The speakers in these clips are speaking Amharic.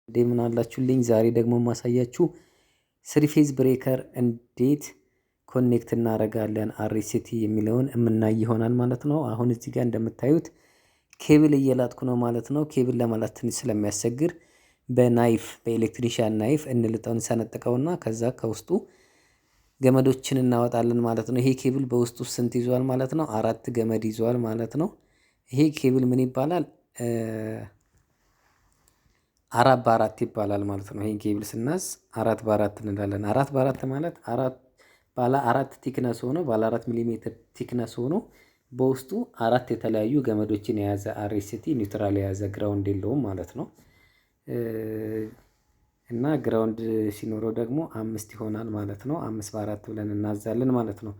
እንደምን አላችሁልኝ። ዛሬ ደግሞ ማሳያችሁ ስሪ ፌዝ ብሬከር እንዴት ኮኔክት እናደርጋለን አርሲቲ የሚለውን የምናይ ይሆናል ማለት ነው። አሁን እዚህ ጋር እንደምታዩት ኬብል እየላጥኩ ነው ማለት ነው። ኬብል ለማላት ትንሽ ስለሚያስቸግር በናይፍ በኤሌክትሪሻን ናይፍ እንልጠውን ሰነጥቀውና ከዛ ከውስጡ ገመዶችን እናወጣለን ማለት ነው። ይሄ ኬብል በውስጡ ስንት ይዟል ማለት ነው? 4 ገመድ ይዟል ማለት ነው። ይሄ ኬብል ምን ይባላል? 4x4 ይባላል ማለት ነው። ይሄን ኬብል ስናዝ 4x4 እንላለን። 4x4 ማለት ባለ 4 ቲክነስ ሆኖ ባለ 4 ሚሊ ሜትር ቲክነስ ሆኖ በውስጡ 4 የተለያዩ ገመዶችን የያዘ አርሲቲ ኒውትራል የያዘ ግራውንድ የለውም ማለት ነው። እና ግራውንድ ሲኖረው ደግሞ 5 ይሆናል ማለት ነው። 5x4 ብለን እናዛለን ማለት ነው።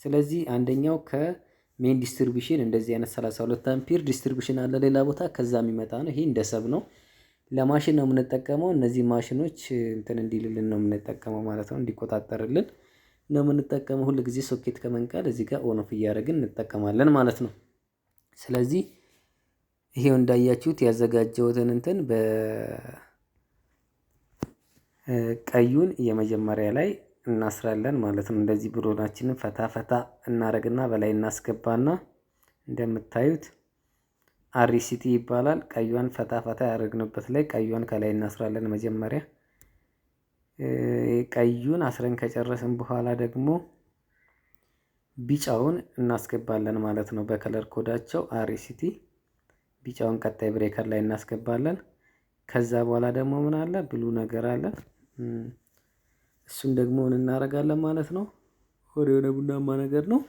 ስለዚህ አንደኛው ከሜን ዲስትሪቢዩሽን እንደዚህ አይነት 32 አምፒር ዲስትሪቢዩሽን አለ ሌላ ቦታ ከዛ የሚመጣ ነው። ይሄ እንደ ሰብ ነው። ለማሽን ነው የምንጠቀመው። እነዚህ ማሽኖች እንትን እንዲልልን ነው የምንጠቀመው ማለት ነው። እንዲቆጣጠርልን ነው የምንጠቀመው። ሁል ጊዜ ሶኬት ከመንቀል እዚህ ጋር ኦን ኦፍ እያደረግን እንጠቀማለን ማለት ነው። ስለዚህ ይሄው እንዳያችሁት ያዘጋጀሁትን እንትን በቀዩን የመጀመሪያ ላይ እናስራለን ማለት ነው። እንደዚህ ብሎናችንን ፈታ ፈታ እናደርግና በላይ እናስገባና እንደምታዩት አርሲቲ ይባላል። ቀዩን ፈታ ፈታ ያደረግንበት ላይ ቀዩን ከላይ እናስራለን። መጀመሪያ ቀዩን አስረን ከጨረስን በኋላ ደግሞ ቢጫውን እናስገባለን ማለት ነው። በከለር ኮዳቸው አርሲቲ ቢጫውን ቀጣይ ብሬከር ላይ እናስገባለን። ከዛ በኋላ ደግሞ ምን አለ ብሉ ነገር አለ። እሱን ደግሞ ምን እናደርጋለን ማለት ነው። ወደ ቡናማ ነገር ነው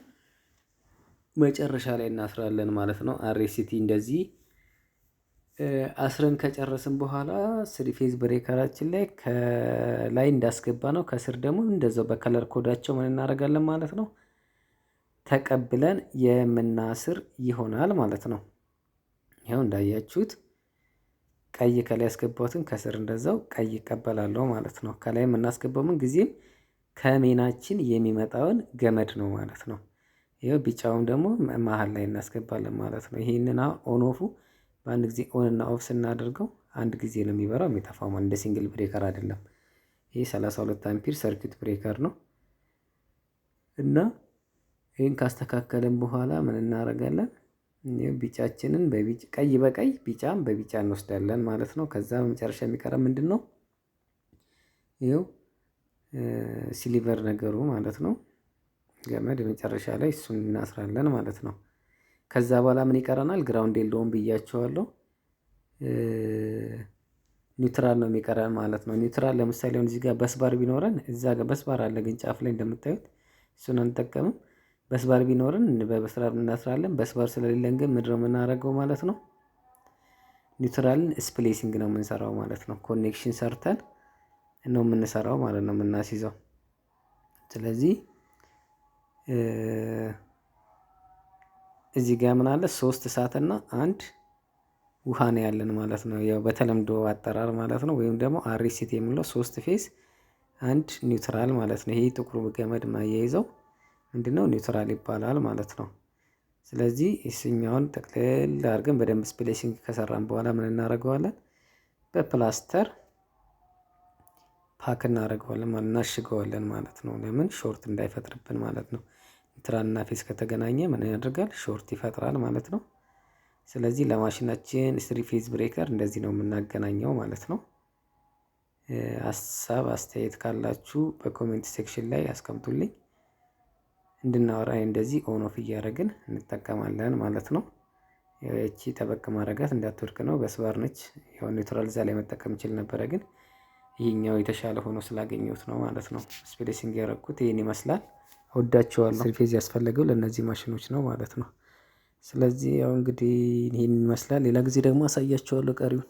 መጨረሻ ላይ እናስራለን ማለት ነው። አርሲቲ እንደዚህ አስረን ከጨረስን በኋላ ስሪ ፌዝ ብሬከራችን ላይ ከላይ እንዳስገባ ነው ከስር ደግሞ እንደዛው በከለር ኮዳቸው ምን እናደርጋለን ማለት ነው ተቀብለን የምናስር ይሆናል ማለት ነው። ይኸው እንዳያችሁት ቀይ ከላይ ያስገባሁትን ከስር እንደዛው ቀይ ይቀበላለሁ ማለት ነው። ከላይ የምናስገባው ምን ጊዜም ከሜናችን የሚመጣውን ገመድ ነው ማለት ነው። ይኸው ቢጫውን ደግሞ መሀል ላይ እናስገባለን ማለት ነው። ይሄንን ኦን ኦፉ በአንድ ጊዜ ኦን እና ኦፍ ስናደርገው አንድ ጊዜ ነው የሚበራው የሚጠፋው። እንደ ሲንግል ብሬከር አይደለም። ይሄ 32 አምፒር ሰርኪት ብሬከር ነው። እና ይሄን ካስተካከለን በኋላ ምን እናደርጋለን? ቢጫችንን በቢጫ ቀይ በቀይ ቢጫም በቢጫ እንወስዳለን ማለት ነው። ከዛ በመጨረሻ የሚቀረ ምንድነው? ይኸው ሲሊቨር ነገሩ ማለት ነው። ገመድ መጨረሻ ላይ እሱን እናስራለን ማለት ነው። ከዛ በኋላ ምን ይቀረናል? ግራውንድ የለውም ብያቸዋለሁ። ኒውትራል ነው የሚቀረን ማለት ነው። ኒውትራል ለምሳሌ አሁን እዚህ ጋር በስባር ቢኖረን እዛ ጋር በስባር አለ ግን ጫፍ ላይ እንደምታዩት እሱን አንጠቀምም። በስባር ቢኖረን በስባር እናስራለን። በስባር ስለሌለን ግን ምንድነው የምናደርገው ማለት ነው? ኒውትራልን ስፕሌሲንግ ነው የምንሰራው ማለት ነው። ኮኔክሽን ሰርተን ነው የምንሰራው ማለት ነው የምናስይዘው። ስለዚህ እዚህ ጋር ምን አለ 3 እሳትና 1 ውሃ ነው ያለን ማለት ነው። ያው በተለምዶ አጠራር ማለት ነው። ወይም ደግሞ አርሲቲ የምንለው 3 ፌዝ 1 ኒውትራል ማለት ነው። ይሄ ጥቁሩ ገመድ ማያይዘው ምንድነው ኒውትራል ይባላል ማለት ነው። ስለዚህ እሱኛውን ጠቅልል አድርገን በደንብ ስፕሌሲንግ ከሰራን በኋላ ምን እናደርገዋለን? በፕላስተር ፓክ እናደርገዋለን ማለት እናሽገዋለን ማለት ነው። ለምን ሾርት እንዳይፈጥርብን ማለት ነው። ኒውትራልና ፌዝ ከተገናኘ ምን ያደርጋል? ሾርት ይፈጥራል ማለት ነው። ስለዚህ ለማሽናችን ስሪ ፌዝ ብሬከር እንደዚህ ነው የምናገናኘው ማለት ነው። ሀሳብ አስተያየት ካላችሁ በኮሜንት ሴክሽን ላይ አስቀምጡልኝ። እንድናወራ እንደዚህ ኦን ኦፍ እያደረግን እንጠቀማለን ማለት ነው። እቺ ጠበቅ ማድረጋት እንዳትወድቅ ነው። በስባር ነች። ያው ኒውትራል እዛ ላይ መጠቀም ይችል ነበረ ግን ይሄኛው የተሻለ ሆኖ ስላገኘሁት ነው ማለት ነው። ስፕሌሲንግ ያደረኩት ይሄን ይመስላል። እወዳቸዋለሁ። ስሪ ፌዝ ያስፈለገው ለእነዚህ ማሽኖች ነው ማለት ነው። ስለዚህ ያው እንግዲህ ይሄን ይመስላል። ሌላ ጊዜ ደግሞ አሳያችኋለሁ ቀሪውን።